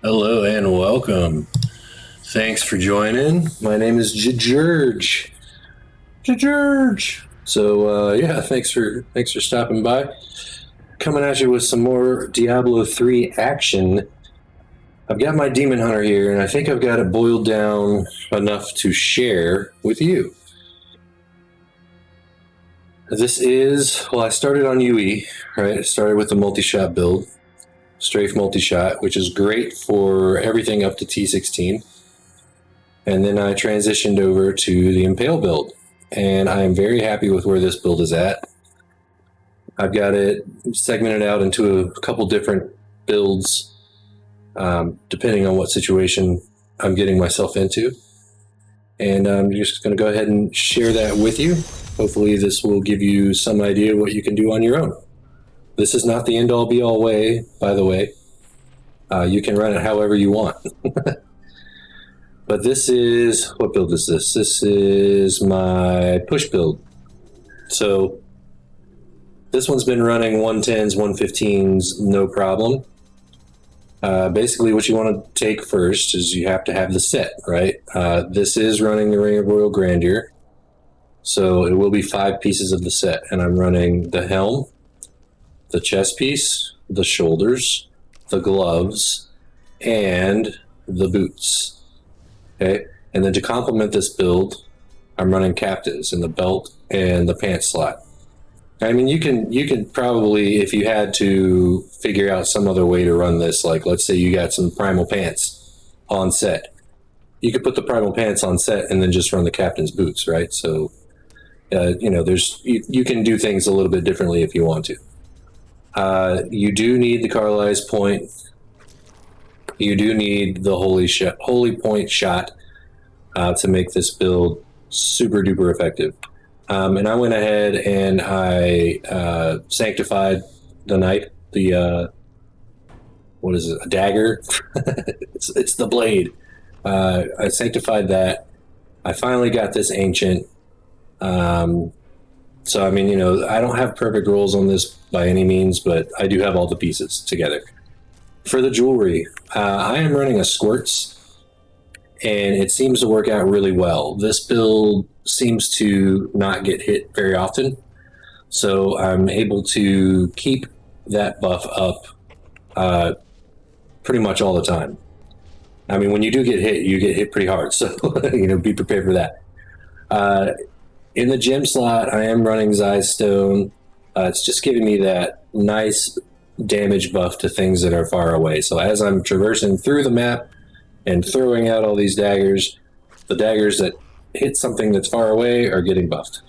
Hello and welcome. Thanks for joining. My name is George. George. So yeah, thanks for stopping by. Coming at you with some more Diablo 3 action. I've got my Demon Hunter here, and I think I've got it boiled down enough to share with you. I started on UE, right? I started with the multi-shot build. Strafe multi-shot, which is great for everything up to T16. And then I transitioned over to the Impale build, and I am very happy with where this build is at. I've got it segmented out into a couple different builds, depending on what situation I'm getting myself into. And I'm just going to go ahead and share that with you. Hopefully this will give you some idea what you can do on your own. This is not the end-all be-all way, by the way. You can run it however you want. But what build is this? This is my push build. So this one's been running 110s, 115s, no problem. Basically what you want to take first is you have to have the set, right? This is running the Ring of Royal Grandeur. So it will be 5 pieces of the set, and I'm running the helm, the chest piece, the shoulders, the gloves, and the boots. Okay, and then to complement this build, I'm running captives in the belt and the pants slot. I mean, you can probably, if you had to figure out some other way to run this, like let's say you got some primal pants on set, you could put the primal pants on set and then just run the captain's boots, right? So, you can do things a little bit differently if you want to. You do need the Carlisle's point. You do need the holy point shot to make this build super duper effective. And I went ahead and I sanctified the knife, what is it, a dagger? it's the blade. I sanctified that. I finally got this ancient. So, I mean, I don't have perfect rolls on this by any means, but I do have all the pieces together. For the jewelry, I am running a Squirts, and it seems to work out really well. This build seems to not get hit very often, so I'm able to keep that buff up pretty much all the time. I mean, when you do get hit, you get hit pretty hard, so be prepared for that. In the gem slot, I am running Zai's Stone. It's just giving me that nice damage buff to things that are far away. So as I'm traversing through the map and throwing out all these daggers, the daggers that hit something that's far away are getting buffed.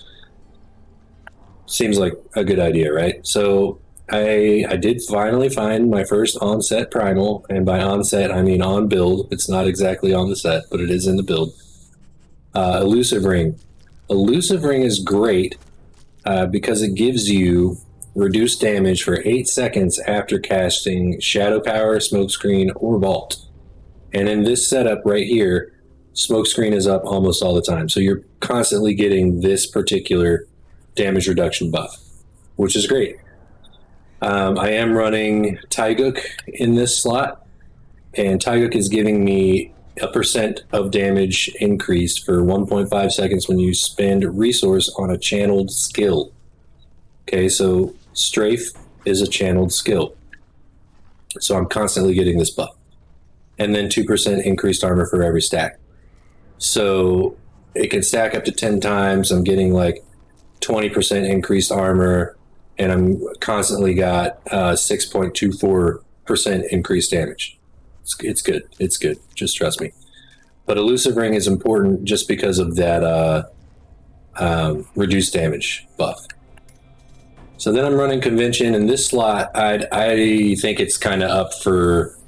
Seems like a good idea, right? So I did finally find my first on-set primal, and by on-set I mean on build. It's not exactly on the set, but it is in the build. Elusive Ring. Elusive Ring is great because it gives you reduced damage for 8 seconds after casting Shadow Power, Smokescreen, or Vault. And in this setup right here, Smokescreen is up almost all the time. So you're constantly getting this particular damage reduction buff, which is great. I am running Taiguk in this slot, and Taiguk is giving me a % of damage increase for 1.5 seconds when you spend resource on a channeled skill. Okay, so Strafe is a channeled skill. So I'm constantly getting this buff. And then 2% increased armor for every stack. So it can stack up to 10 times. I'm getting like 20% increased armor, and I'm constantly got 6.24% increased damage. It's good. It's good. Just trust me. But Elusive Ring is important just because of that reduced damage buff. So then I'm running Convention. In this slot, I think it's kind of up for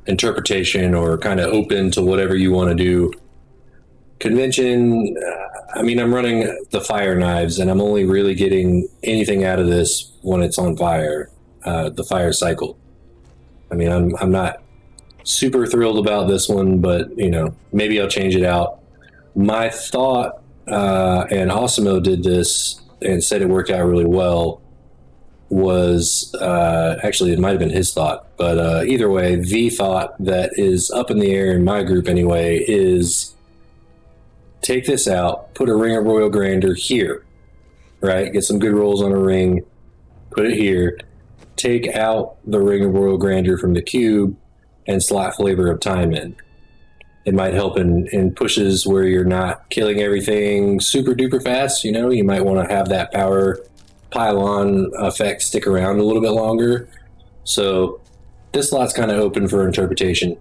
interpretation, or kind of open to whatever you want to do. Convention, I mean, I'm running the fire knives, and I'm only really getting anything out of this when it's on fire, the fire cycle. I mean, I'm not super thrilled about this one, but, maybe I'll change it out. My thought, and Osimo did this and said it worked out really well, was actually, it might have been his thought, but either way, the thought that is up in the air in my group anyway is take this out, put a Ring of Royal Grandeur here, right? Get some good rolls on a ring, put it here, take out the Ring of Royal Grandeur from the cube, and slot Flavor of Time in. It might help in pushes where you're not killing everything super duper fast. You know, you might want to have that power pile-on effect stick around a little bit longer. So this slot's kind of open for interpretation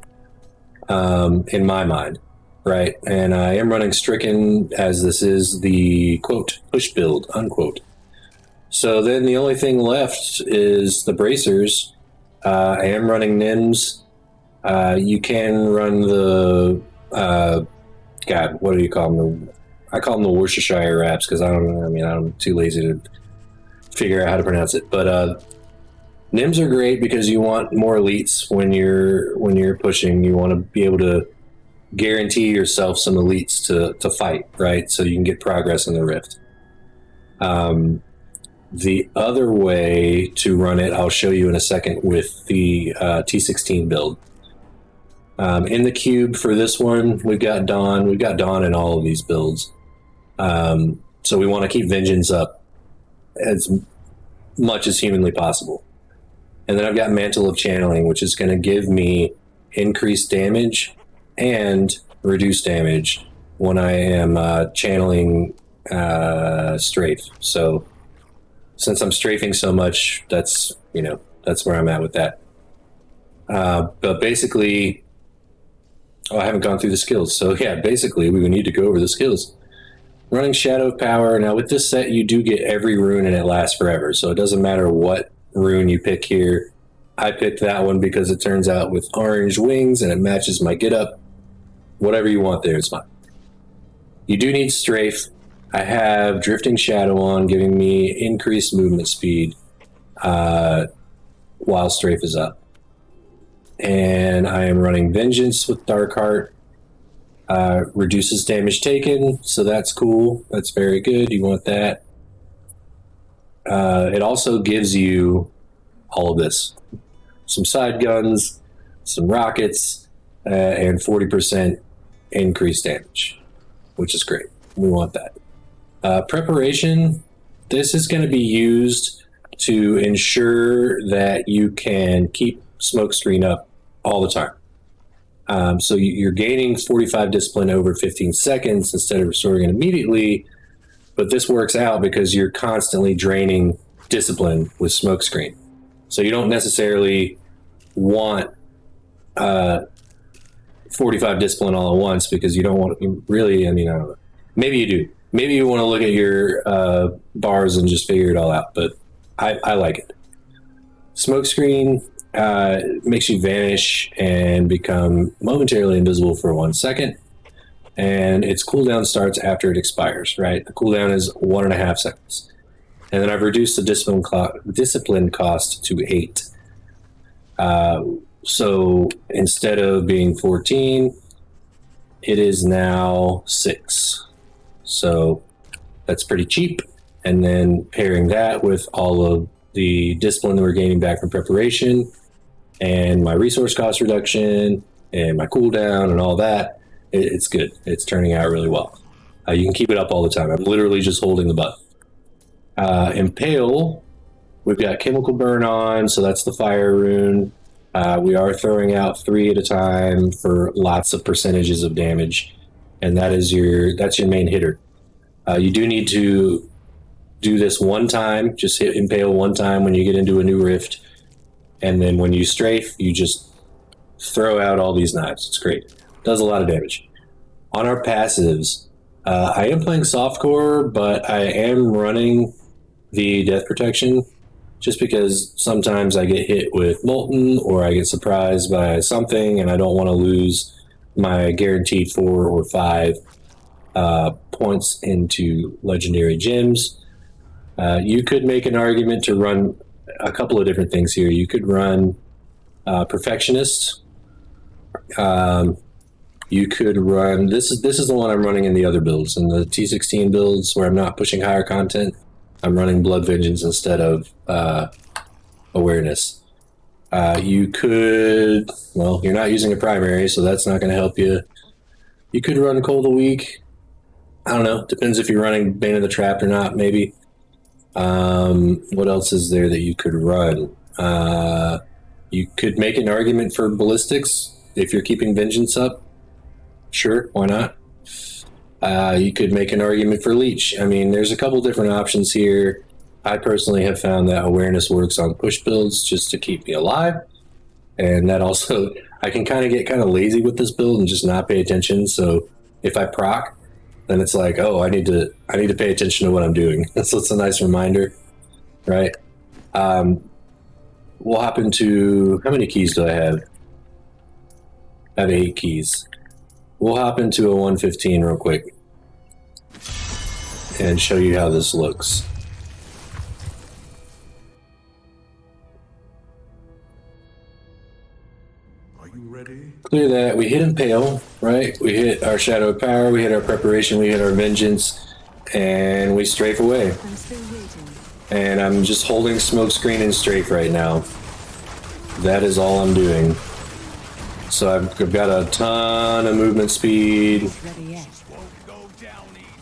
in my mind, right? And I am running Stricken as this is the, quote, push build, unquote. So then the only thing left is the bracers. I am running NIMS. You can run the, God, what do you call them? I call them the Worcestershire wraps because I'm too lazy to figure out how to pronounce it. But NIMS are great because you want more elites when you're pushing. You want to be able to guarantee yourself some elites to fight, right? So you can get progress in the Rift. The other way to run it, I'll show you in a second with the T16 build. In the cube for this one, we've got Dawn. We've got Dawn in all of these builds. So we want to keep Vengeance up as much as humanly possible. And then I've got Mantle of Channeling, which is going to give me increased damage and reduced damage when I am channeling strafe. So since I'm strafing so much, that's where I'm at with that. But basically, I haven't gone through the skills. So yeah, basically we would need to go over the skills. Running Shadow of Power. Now with this set, you do get every rune and it lasts forever. So it doesn't matter what rune you pick here. I picked that one because it turns out with orange wings and it matches my get up. Whatever you want there is fine. You do need strafe. I have Drifting Shadow on, giving me increased movement speed while strafe is up. And I am running Vengeance with Darkheart. Reduces damage taken, so that's cool. That's very good. You want that. It also gives you all of this. Some side guns, some rockets, and 40% increased damage, which is great. We want that. Preparation. This is going to be used to ensure that you can keep Smokescreen up all the time. So you're gaining 45 discipline over 15 seconds instead of restoring it immediately, but this works out because you're constantly draining discipline with Smokescreen. So you don't necessarily want 45 discipline all at once because you don't want to really, I don't know. Maybe you do. Maybe you want to look at your bars and just figure it all out, but I like it. Smokescreen makes you vanish and become momentarily invisible for 1 second, and its cooldown starts after it expires, right? The cooldown is 1.5 seconds. And then I've reduced the discipline cost to 8. So instead of being 14, it is now 6. So that's pretty cheap. And then pairing that with all of the discipline that we're gaining back from preparation and my resource cost reduction and my cooldown and all that, it's good. It's turning out really well. You can keep it up all the time. I'm literally just holding the button. Impale, we've got Chemical Burn on, so that's the fire rune. We are throwing out 3 at a time for lots of percentages of damage, and that's your main hitter. You do need to do this one time, just hit Impale one time when you get into a new rift, and then when you strafe, you just throw out all these knives. It's great. Does a lot of damage. On our passives, I am playing softcore, but I am running the death protection just because sometimes I get hit with Molten or I get surprised by something and I don't want to lose my guaranteed 4 or 5 points into legendary gems. You could make an argument to run a couple of different things here. You could run Perfectionist. You could run, this is the one I'm running in the other builds, in the T16 builds where I'm not pushing higher content. I'm running Blood Vengeance instead of awareness. You could, well, you're not using a primary, so that's not going to help you. You could run Cold a week. I don't know. Depends if you're running Bane of the Trapped or not, maybe. What else is there that you could run? You could make an argument for ballistics if you're keeping Vengeance up. Sure, why not? You could make an argument for Leech. I mean, there's a couple different options here. I personally have found that awareness works on push builds just to keep me alive. And that also, I can kind of get kind of lazy with this build and just not pay attention. So if I proc, then it's like, oh, I need to pay attention to what I'm doing. So it's a nice reminder, right? We'll hop into, how many keys do I have? I have 8 keys. We'll hop into a 115 real quick and show you how this looks. Are you ready? Clear that. We hit Impale, right? We hit our Shadow of Power, we hit our Preparation, we hit our Vengeance, and we strafe away. I'm still waiting. And I'm just holding Smokescreen and strafe right now. That is all I'm doing. So I've got a ton of movement speed. Ready yet?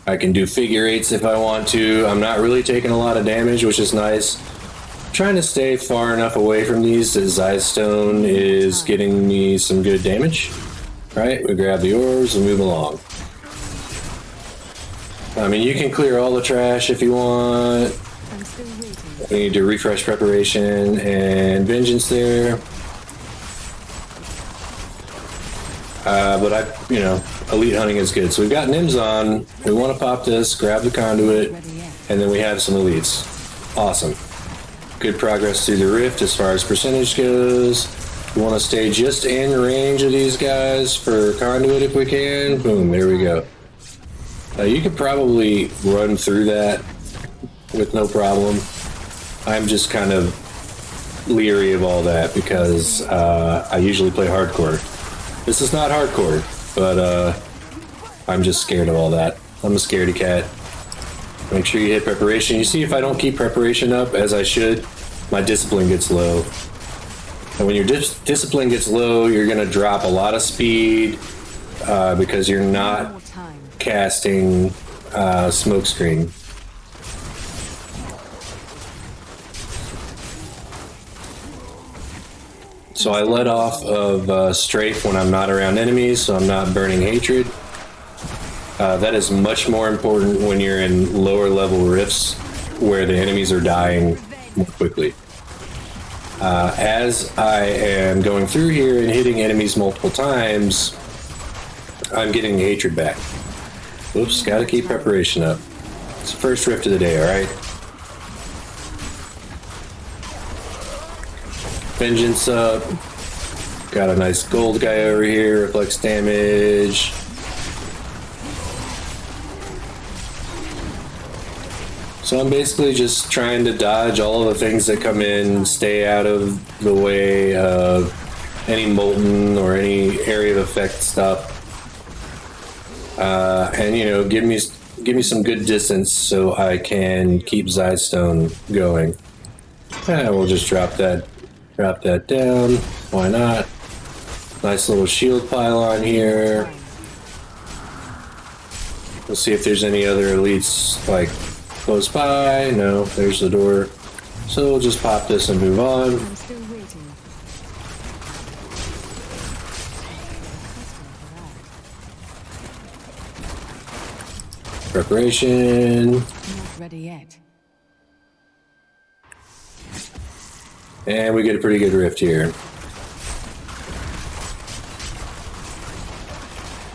I can do figure eights if I want to. I'm not really taking a lot of damage, which is nice. I'm trying to stay far enough away from these that Zystone is getting me some good damage. Right, we grab the orbs and move along. I mean, you can clear all the trash if you want. I'm still waiting. We need to refresh Preparation and Vengeance there. But Elite Hunting is good. So we've got Nims on. We want to pop this, grab the conduit, and then we have some elites. Awesome. Good progress through the rift as far as percentage goes. We want to stay just in range of these guys for conduit if we can. Boom, there we go. You could probably run through that with no problem. I'm just kind of leery of all that because I usually play hardcore. This is not hardcore, but I'm just scared of all that. I'm a scaredy cat. Make sure you hit Preparation. You see, if I don't keep Preparation up as I should, my discipline gets low. And when your discipline gets low, you're going to drop a lot of speed because you're not casting Smokescreen. So I let off of Strafe when I'm not around enemies, so I'm not burning Hatred. That is much more important when you're in lower level rifts where the enemies are dying more quickly. As I am going through here and hitting enemies multiple times, I'm getting Hatred back. Oops, gotta keep Preparation up. It's the first rift of the day, alright? Vengeance up. Got a nice gold guy over here, reflects damage. So I'm basically just trying to dodge all of the things that come in, stay out of the way of any molten or any area of effect stuff. And give me some good distance so I can keep Zystone going. We'll just drop that down. Why not? Nice little shield pylon here. We'll see if there's any other elites like close by. No, there's the door. So we'll just pop this and move on. I'm still waiting. Preparation. Not ready yet. And we get a pretty good rift here.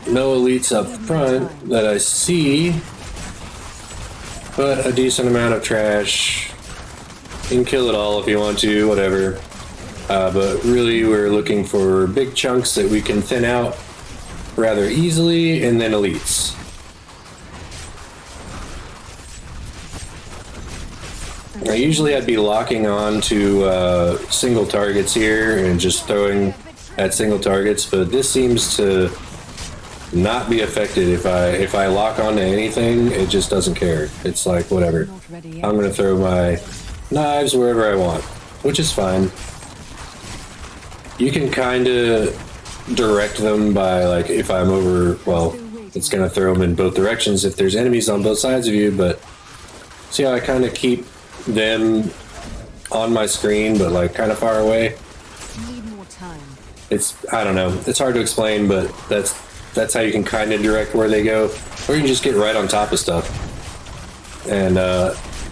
No elites up front that I see, but a decent amount of trash. You can kill it all if you want to, whatever. But really we're looking for big chunks that we can thin out rather easily, and then elites. Now, usually I'd be locking on to single targets here and just throwing at single targets, but this seems to not be affected. If I lock onto anything, it just doesn't care. It's like, whatever. I'm gonna throw my knives wherever I want. which is fine. You can kind of direct them by, like, if I'm over, well, it's going to throw them in both directions if there's enemies on both sides of you, but see how I kind of keep them on my screen, but like kind of far away? Need more time. It's, I don't know, it's hard to explain, but that's how you can kind of direct where they go, or you can just get right on top of stuff, and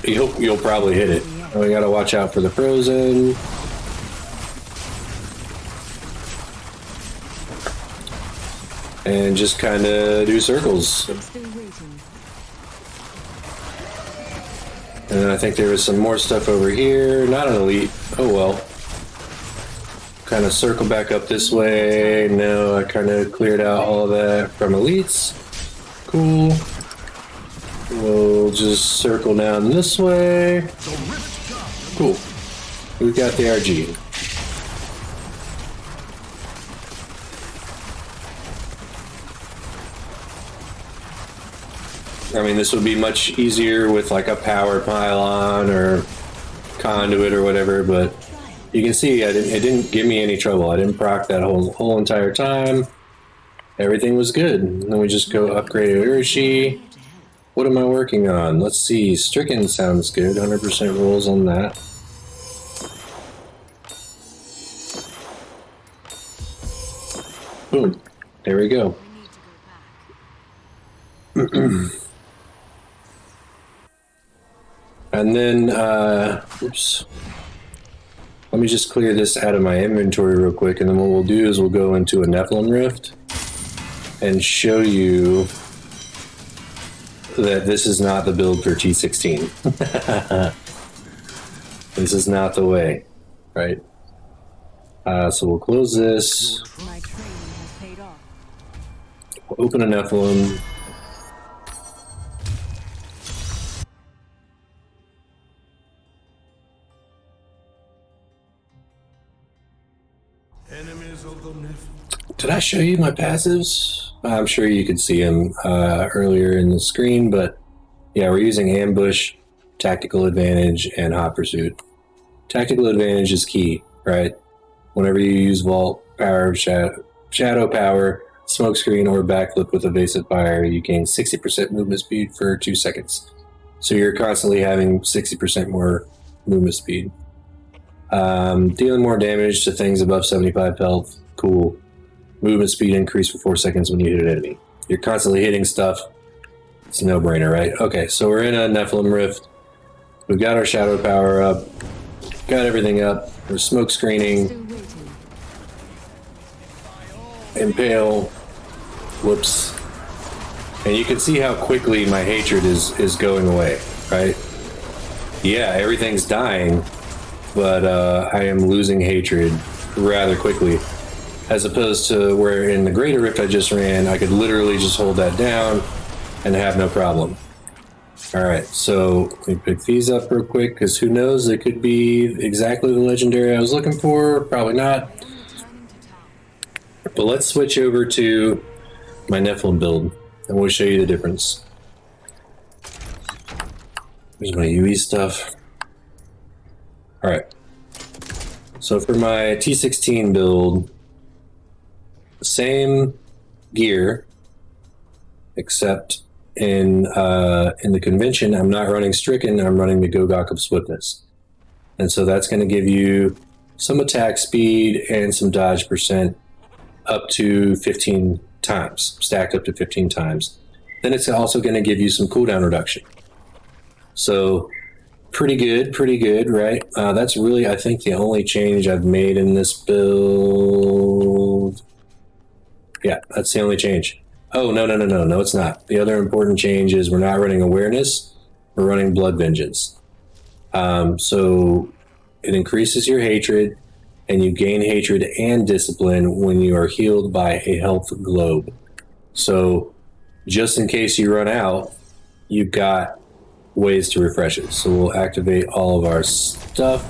you'll probably hit it. We gotta watch out for the frozen. And just kind of do circles. I'm still waiting. And then I think there was some more stuff over here. Not an elite. Oh well. Kind of circle back up this way. No, I kind of cleared out all of that from elites. Cool. We'll just circle down this way. Cool. We've got the RG. I mean, this would be much easier with like a power pylon or conduit or whatever, but you can see it didn't give me any trouble. I didn't proc that whole entire time. Everything was good. And then we just go upgrade Urishi. What am I working on? Let's see. Stricken sounds good. 100% rolls on that. Boom. There we go. And then, oops. Let me just clear this out of my inventory real quick, and then what we'll do is we'll go into a Nephalem Rift and show you that this is not the build for T16. This is not the way, right? So we'll close this. My training has paid off. We'll open a Nephalem. Did I show you my passives? I'm sure you could see them earlier in the screen, but yeah, we're using Ambush, Tactical Advantage, and Hot Pursuit. Tactical Advantage is key, right? Whenever you use Vault, Power, Shadow Power, Smokescreen, or Backflip with Evasive Fire, you gain 60% movement speed for 2 seconds. So you're constantly having 60% more movement speed. Dealing more damage to things above 75 health, cool. Movement speed increase for 4 seconds when you hit an enemy. You're constantly hitting stuff. It's a no-brainer, right? Okay, so we're in a Nephalem Rift. We've got our Shadow Power up. Got everything up. We're smoke screening. Impale. Whoops. And you can see how quickly my hatred is going away, right? Yeah, everything's dying, but I am losing hatred rather quickly. As opposed to where in the Greater Rift I just ran, I could literally just hold that down and have no problem. Alright, so let me pick these up real quick, because who knows, it could be exactly the legendary I was looking for, probably not. But let's switch over to my Nephalem build, and we'll show you the difference. Here's my UE stuff. Alright, so for my T16 build, same gear, except in the convention, I'm not running Stricken, I'm running the Gogok of Swiftness. And so that's going to give you some attack speed and some dodge percent up to 15 times, stacked up to 15 times. Then it's also going to give you some cooldown reduction. So pretty good, right? That's really, I think, the only change I've made in this build. Yeah, that's the only change. Oh, no, it's not. The other important change is we're not running Awareness, we're running Blood Vengeance. So it increases your hatred, and you gain hatred and discipline when you are healed by a health globe. So just in case you run out, you've got ways to refresh it. So we'll activate all of our stuff,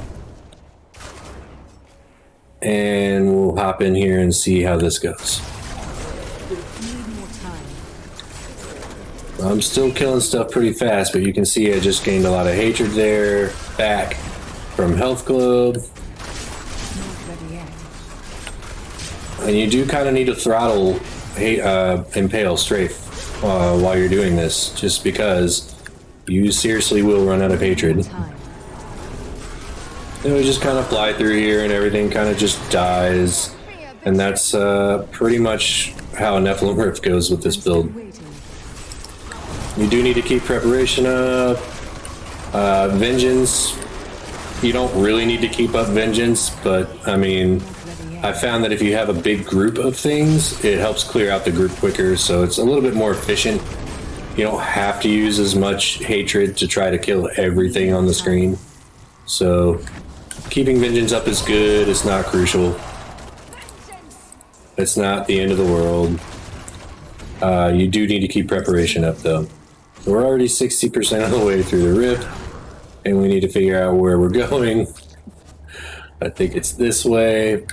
and we'll hop in here and see how this goes. I'm still killing stuff pretty fast, but you can see I just gained a lot of hatred there, back, from Health Globe. Not ready yet. And you do kind of need to throttle Impale Strafe while you're doing this, just because you seriously will run out of hatred. Time. And we just kind of fly through here and everything kind of just dies. And that's pretty much how Nephalem Rift goes with this build. Waiting. You do need to keep preparation up. Vengeance, you don't really need to keep up Vengeance, but I mean, I found that if you have a big group of things, it helps clear out the group quicker, so it's a little bit more efficient. You don't have to use as much hatred to try to kill everything on the screen. So keeping Vengeance up is good, it's not crucial. It's not the end of the world. You do need to keep preparation up though. We're already 60% of the way through the rift, and we need to figure out where we're going. I think it's this way.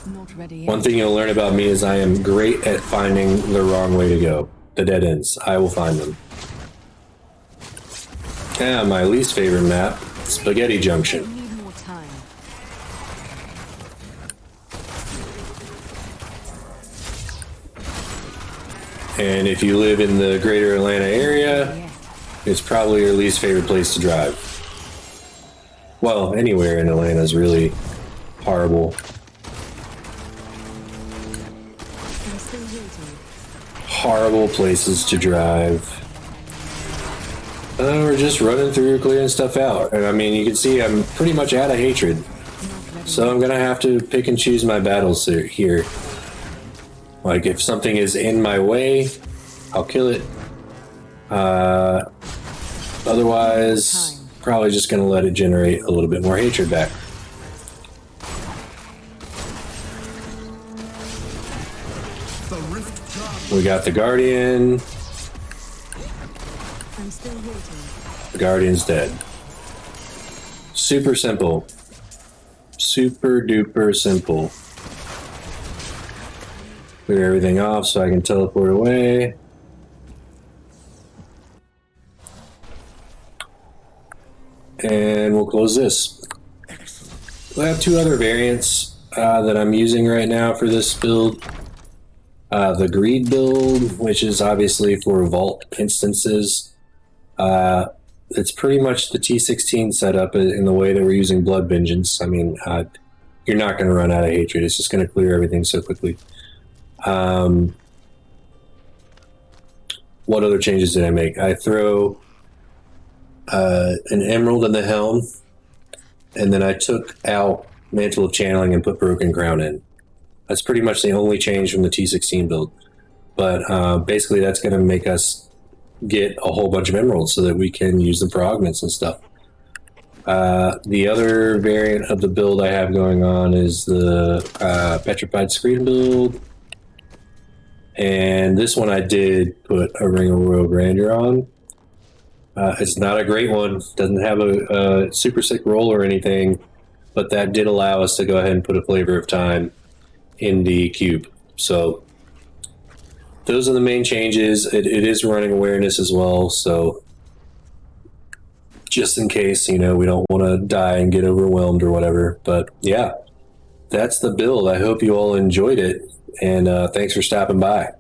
Not ready yet. One thing you'll learn about me is I am great at finding the wrong way to go. The dead ends. I will find them. And my least favorite map, Spaghetti Junction. Need more time. And if you live in the greater Atlanta area, Yeah. it's probably your least favorite place to drive. Well, anywhere in Atlanta is really horrible. I'm still waiting. Horrible places to drive. We're just running through, clearing stuff out. And I mean, you can see I'm pretty much out of hatred. Not ready. So I'm gonna have to pick and choose my battles here. Like, if something is in my way, I'll kill it. Otherwise, probably just gonna let it generate a little bit more hatred back. We got the Guardian. I'm still waiting. The Guardian's dead. Super simple. Super duper simple. Clear everything off so I can teleport away. And we'll close this. I have two other variants that I'm using right now for this build. The Greed build, which is obviously for Vault instances. It's pretty much the T16 setup in the way that we're using Blood Vengeance. I mean, you're not going to run out of hatred. It's just going to clear everything so quickly. What other changes did I make? I throw an Emerald in the helm, and then I took out Mantle of Channeling and put Broken Crown in. That's pretty much the only change from the T16 build. But basically that's going to make us get a whole bunch of emeralds so that we can use them for augments and stuff. The other variant of the build I have going on is the Petrified Screams build. And this one I did put a Ring of Royal Grandeur on. It's not a great one. Doesn't have a super sick roll or anything, but that did allow us to go ahead and put a Flavor of Time in the cube. So those are the main changes. It is running awareness as well, so just in case, you know, we don't want to die and get overwhelmed or whatever. But yeah, that's the build. I hope you all enjoyed it, and thanks for stopping by.